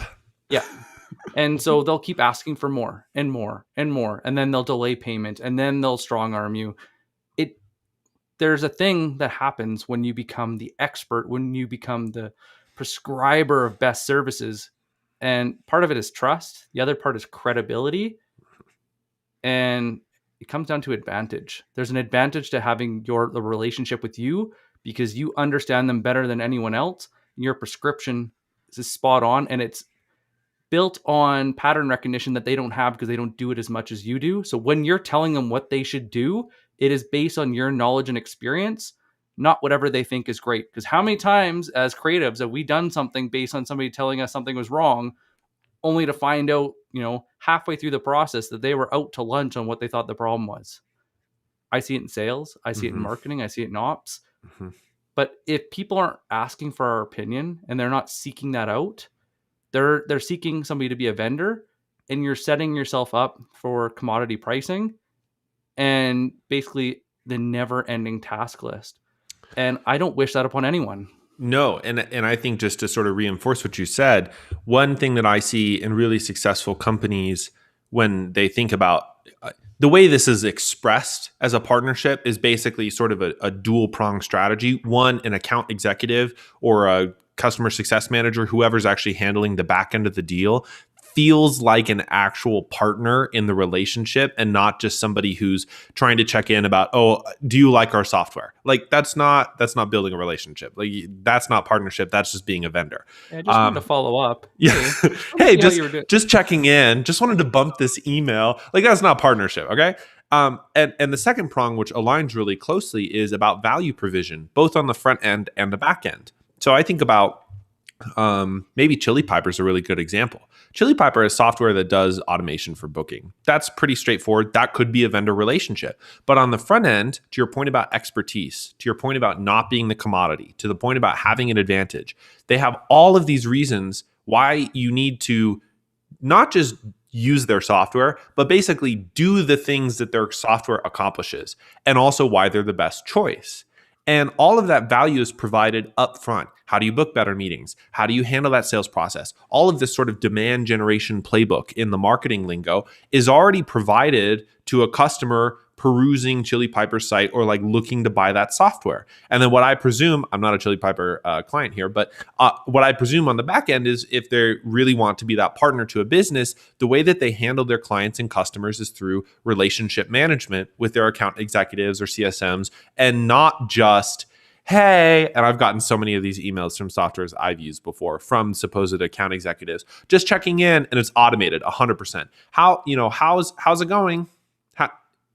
Yeah. And so they'll keep asking for more and more and more, and then they'll delay payment, and then they'll strong arm you. There's a thing that happens when you become the expert, when you become the prescriber of best services. And part of it is trust. The other part is credibility. And it comes down to advantage. There's an advantage to having the relationship with you because you understand them better than anyone else. Your prescription is spot on, and it's built on pattern recognition that they don't have because they don't do it as much as you do. So when you're telling them what they should do, it is based on your knowledge and experience, not whatever they think is great. Because how many times as creatives have we done something based on somebody telling us something was wrong, only to find out, halfway through the process that they were out to lunch on what they thought the problem was? I see it in sales. I see it in marketing. I see it in ops. But if people aren't asking for our opinion and they're not seeking that out, they're seeking somebody to be a vendor, and you're setting yourself up for commodity pricing and basically the never-ending task list. And I don't wish that upon anyone. No, and I think just to sort of reinforce what you said, one thing that I see in really successful companies when they think about the way this is expressed as a partnership is basically sort of a dual-pronged strategy. One, an account executive or a customer success manager, whoever's actually handling the back end of the deal, feels like an actual partner in the relationship and not just somebody who's trying to check in about, oh, do you like our software? Like that's not building a relationship. Like that's not partnership. That's just being a vendor. I just wanted to follow up. Yeah. Hey, just checking in. Just wanted to bump this email. Like that's not partnership. Okay. And the second prong, which aligns really closely, is about value provision, both on the front end and the back end. So I think about maybe Chili Piper is a really good example. Chili Piper is software that does automation for booking. That's pretty straightforward. That could be a vendor relationship. But on the front end, to your point about expertise, to your point about not being the commodity, to the point about having an advantage, they have all of these reasons why you need to not just use their software, but basically do the things that their software accomplishes, and also why they're the best choice. And all of that value is provided up front. How do you book better meetings? How do you handle that sales process? All of this sort of demand generation playbook in the marketing lingo is already provided to a customer perusing Chili Piper's site or like looking to buy that software. And then what I presume, I'm not a Chili Piper client here, but what I presume on the back end is if they really want to be that partner to a business, the way that they handle their clients and customers is through relationship management with their account executives or CSMs, and not just, hey, and I've gotten so many of these emails from softwares I've used before from supposed account executives, just checking in and it's automated 100%. How's it going?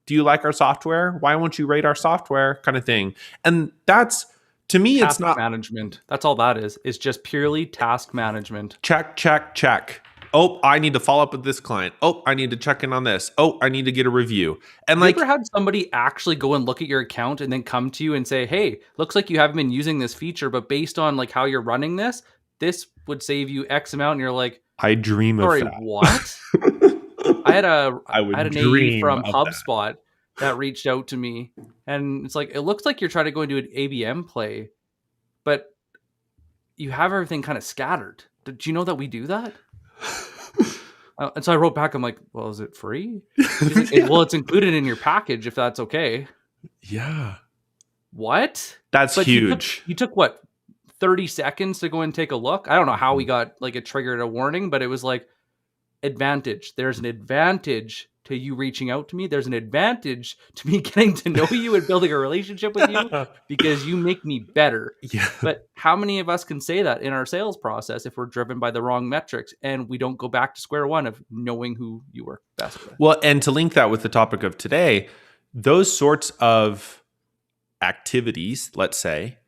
Do you like our software? Why won't you rate our software? Kind of thing. And that's, to me, task it's not management. That's all that is. It's just purely task management. Check, check, check. Oh, I need to follow up with this client. Oh, I need to check in on this. Oh, I need to get a review. And you ever had somebody actually go and look at your account and then come to you and say, hey, looks like you haven't been using this feature, but based on like how you're running this would save you X amount. And you're like, I dream of that. What? I had an AE from of HubSpot that reached out to me, and it's like, it looks like you're trying to go into an ABM play, but you have everything kind of scattered. Did you know that we do that? And so I wrote back, I'm like, well, is it free? Like, Yeah. well, it's included in your package if that's okay. Yeah. What? That's But huge. You took what, 30 seconds to go and take a look? I don't know how we got like it triggered a warning, but it was like, advantage. There's an advantage to you reaching out to me. There's an advantage to me getting to know you and building a relationship with you because you make me better. Yeah. But how many of us can say that in our sales process if we're driven by the wrong metrics and we don't go back to square one of knowing who you work best with? Well, and to link that with the topic of today, those sorts of activities, let's say,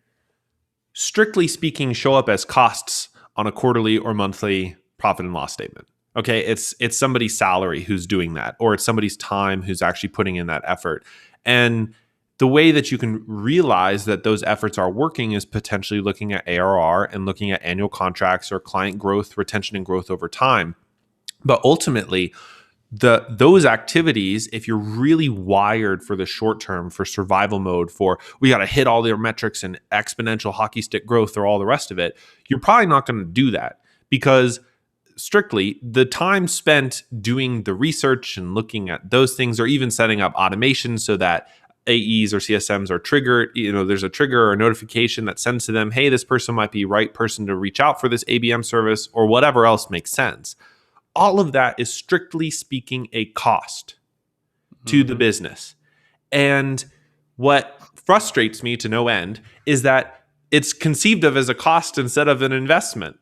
strictly speaking, show up as costs on a quarterly or monthly profit and loss statement. Okay, it's somebody's salary who's doing that, or it's somebody's time who's actually putting in that effort. And the way that you can realize that those efforts are working is potentially looking at ARR and looking at annual contracts or client growth, retention, and growth over time. But ultimately, those activities, if you're really wired for the short term, for survival mode, for we got to hit all their metrics and exponential hockey stick growth or all the rest of it, you're probably not going to do that, because strictly, the time spent doing the research and looking at those things, or even setting up automation so that AEs or CSMs are triggered, there's a trigger or a notification that sends to them, hey, this person might be right person to reach out for this ABM service, or whatever else makes sense. All of that is strictly speaking a cost to the business. And what frustrates me to no end is that it's conceived of as a cost instead of an investment.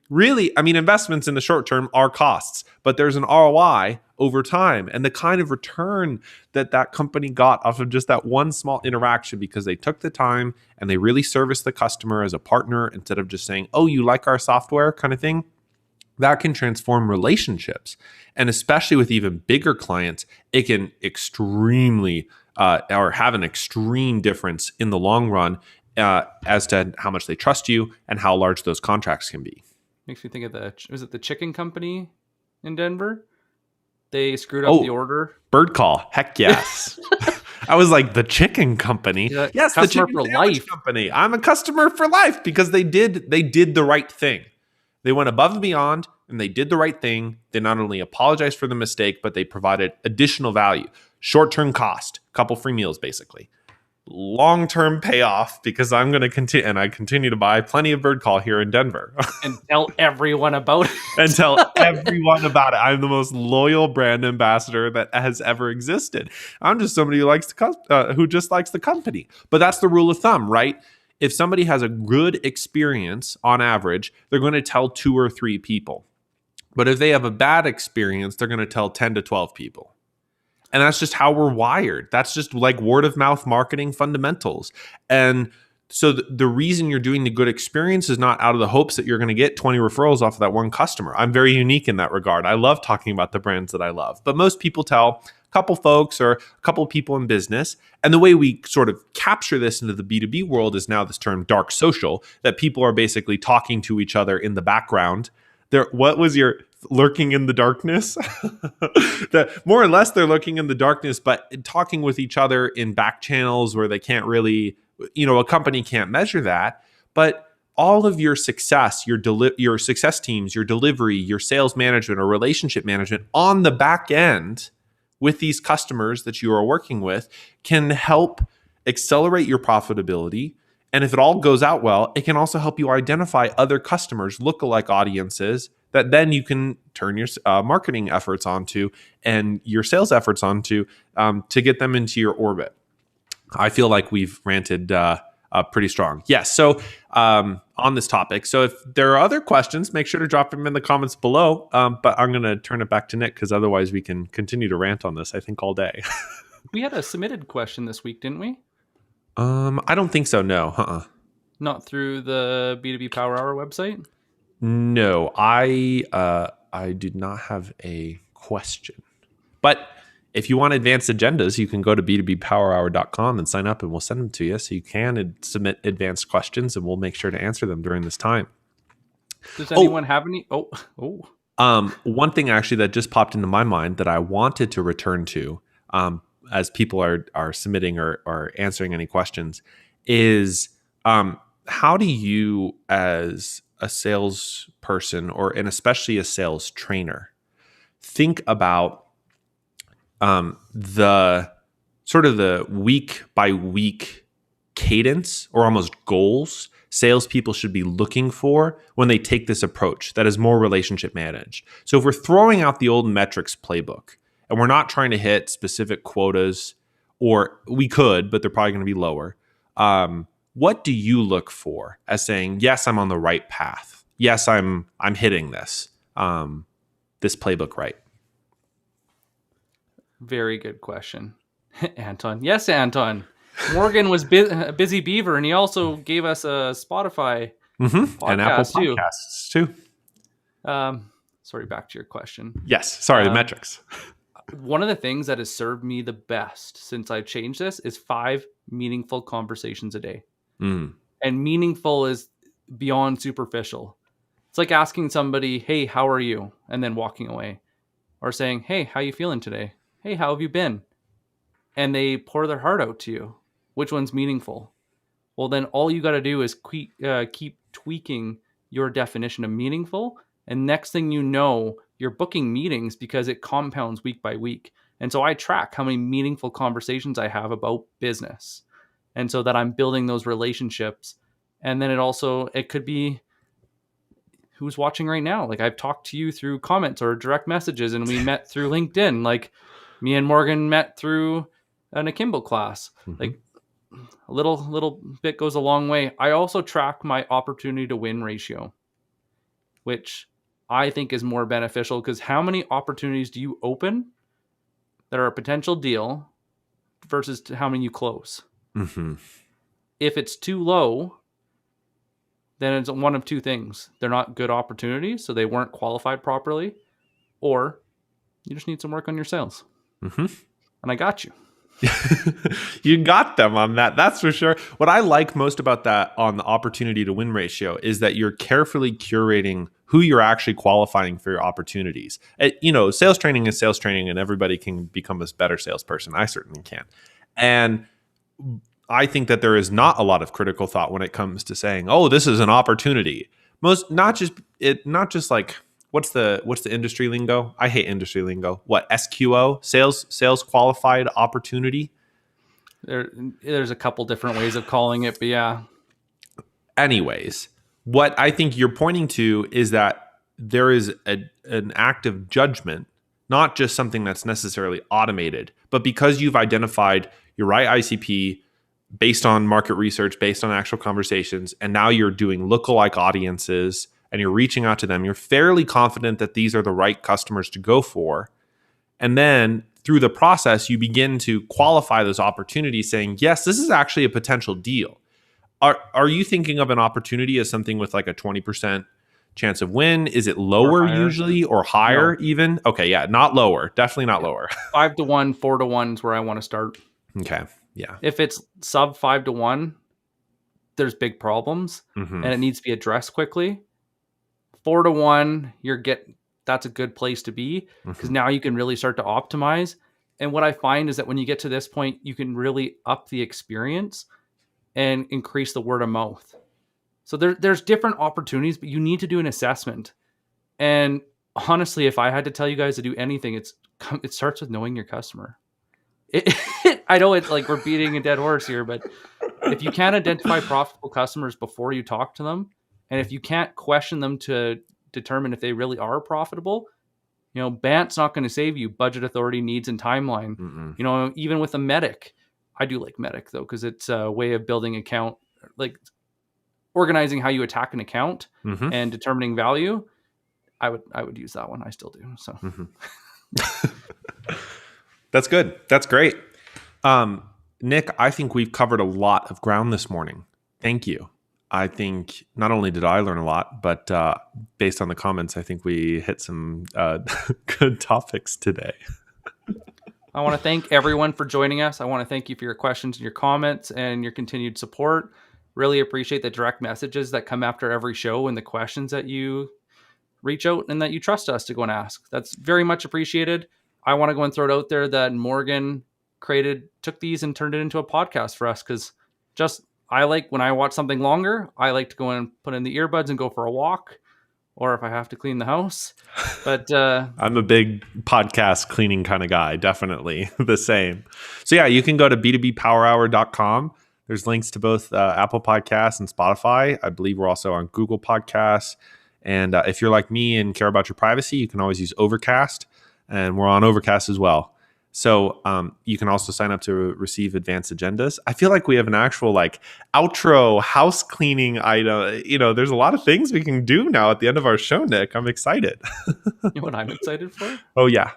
Really, investments in the short term are costs, but there's an ROI over time, and the kind of return that company got off of just that one small interaction, because they took the time and they really serviced the customer as a partner instead of just saying, oh, you like our software kind of thing, that can transform relationships. And especially with even bigger clients, it can extremely or have an extreme difference in the long run as to how much they trust you and how large those contracts can be. Makes me think of was it the chicken company in Denver? They screwed up the order. Bird Call. Heck yes. I was like, the chicken company. Yeah, yes, the chicken for life company. I'm a customer for life, because they did the right thing. They went above and beyond, and they did the right thing. They not only apologized for the mistake, but they provided additional value. Short-term cost, couple free meals, basically. Long-term payoff, because I'm going to continue, and I continue to buy plenty of Bird Call here in Denver. And tell everyone about it. And tell everyone about it. I'm the most loyal brand ambassador that has ever existed. I'm just somebody who just likes the company. But that's the rule of thumb, right? If somebody has a good experience, on average, they're going to tell 2 or 3 people. But if they have a bad experience, they're going to tell 10 to 12 people. And that's just how we're wired. That's just like word of mouth marketing fundamentals. And so the reason you're doing the good experience is not out of the hopes that you're going to get 20 referrals off of that one customer. I'm very unique in that regard. I love talking about the brands that I love. But most people tell a couple folks or a couple people in business. And the way we sort of capture this into the B2B world is now this term dark social, that people are basically talking to each other in the background. What was your lurking in the darkness? That more or less they're lurking in the darkness, but talking with each other in back channels where they can't really, a company can't measure that. But all of your success, your success teams, your delivery, your sales management or relationship management on the back end with these customers that you are working with can help accelerate your profitability. And if it all goes out well, it can also help you identify other customers, lookalike audiences, that then you can turn your marketing efforts onto and your sales efforts onto to get them into your orbit. I feel like we've ranted pretty strong. Yes. So on this topic, so if there are other questions, make sure to drop them in the comments below. But I'm going to turn it back to Nick, because otherwise we can continue to rant on this, I think, all day. We had a submitted question this week, didn't we? I don't think so. No. Not through the B2B Power Hour website? No, I did not have a question. But if you want advanced agendas, you can go to b2bpowerhour.com and sign up, and we'll send them to you. So you can submit advanced questions, and we'll make sure to answer them during this time. Does anyone have any? One thing actually that just popped into my mind that I wanted to return to, as people are submitting or answering any questions, is how do you, as a salesperson and especially a sales trainer, think about the sort of the week by week cadence or almost goals salespeople should be looking for when they take this approach that is more relationship managed? So if we're throwing out the old metrics playbook and we're not trying to hit specific quotas, or we could, but they're probably going to be lower, what do you look for as saying, yes, I'm on the right path? Yes, I'm hitting this playbook right. Very good question, Anton. Yes, Anton. Morgan was a busy beaver, and he also gave us a Spotify podcast and Apple Podcasts too. Sorry, back to your question. Yes, sorry, the metrics. One of the things that has served me the best since I changed this is 5 meaningful conversations a day. And meaningful is beyond superficial. It's like asking somebody, hey, how are you? And then walking away. Or saying, hey, how you feeling today? Hey, how have you been? And they pour their heart out to you. Which one's meaningful? Well, then all you got to do is keep tweaking your definition of meaningful And next thing you know, you're booking meetings because it compounds week by week. And so I track how many meaningful conversations I have about business. And so that I'm building those relationships. And then it could be who's watching right now. Like I've talked to you through comments or direct messages, and we met through LinkedIn. Like me and Morgan met through an Akimbo class. Like a little bit goes a long way. I also track my opportunity to win ratio, which I think is more beneficial, because how many opportunities do you open that are a potential deal versus how many you close? If it's too low, then it's one of two things. They're not good opportunities, so they weren't qualified properly, or you just need some work on your sales. And I got you. You got them on that. That's for sure. What I like most about that on the opportunity to win ratio is that you're carefully curating who you're actually qualifying for your opportunities. Sales training is sales training, and everybody can become a better salesperson. I certainly can. And I think that there is not a lot of critical thought when it comes to saying, "Oh, this is an opportunity." Not just like what's the industry lingo? I hate industry lingo. What, SQO? Sales qualified opportunity? There's a couple different ways of calling it, but yeah. Anyways, what I think you're pointing to is that there is an act of judgment, not just something that's necessarily automated, but because you've identified your right ICP based on market research, based on actual conversations, and now you're doing lookalike audiences and you're reaching out to them, you're fairly confident that these are the right customers to go for. And then through the process, you begin to qualify those opportunities saying, yes, this is actually a potential deal. Are you thinking of an opportunity as something with like a 20% chance of win? Is it lower usually, or higher even? Okay, yeah, not lower. Definitely not lower. 5 to 1, 4 to 1 is where I want to start. Okay, yeah. If it's sub 5 to 1, there's big problems and it needs to be addressed quickly. 4 to 1, that's a good place to be, because now you can really start to optimize. And what I find is that when you get to this point, you can really up the experience and increase the word of mouth. So there's different opportunities, but you need to do an assessment. And honestly, if I had to tell you guys to do anything, it starts with knowing your customer. I know it's like we're beating a dead horse here, but if you can't identify profitable customers before you talk to them, and if you can't question them to determine if they really are profitable, BANT's not going to save you. Budget authority, needs, and timeline. Even with a Medic, I do like Medic though, because it's a way of building account, like organizing how you attack an account and determining value. I would use that one. I still do. So that's good. That's great. Nick, I think we've covered a lot of ground this morning. Thank you. I think not only did I learn a lot, but based on the comments, I think we hit some good topics today. I want to thank everyone for joining us. I want to thank you for your questions and your comments and your continued support. Really appreciate the direct messages that come after every show and the questions that you reach out and that you trust us to go and ask. That's very much appreciated. I want to go and throw it out there that Morgan took these and turned it into a podcast for us, because I like when I watch something longer, I like to go and put in the earbuds and go for a walk, or if I have to clean the house. But I'm a big podcast cleaning kind of guy, definitely the same. So yeah, you can go to b2bpowerhour.com. There's links to both Apple Podcasts and Spotify. I believe we're also on Google Podcasts. And if you're like me and care about your privacy, you can always use Overcast, and we're on Overcast as well. So you can also sign up to receive advanced agendas. I feel like we have an actual outro house cleaning item. There's a lot of things we can do now at the end of our show, Nick. I'm excited. You know what I'm excited for? Oh, yeah.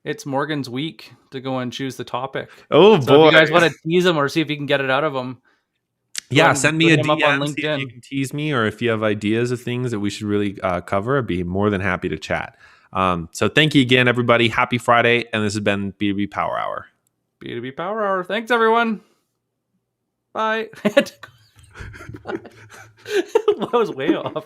It's Morgan's week to go and choose the topic. Oh, so boy. If you guys want to tease him or see if you can get it out of him. Yeah, send me a DM on LinkedIn. See if you can tease me, or if you have ideas of things that we should really cover, I'd be more than happy to chat. So thank you again, everybody. Happy Friday. And this has been B2B Power Hour. B2B Power Hour. Thanks, everyone. Bye. That was way off.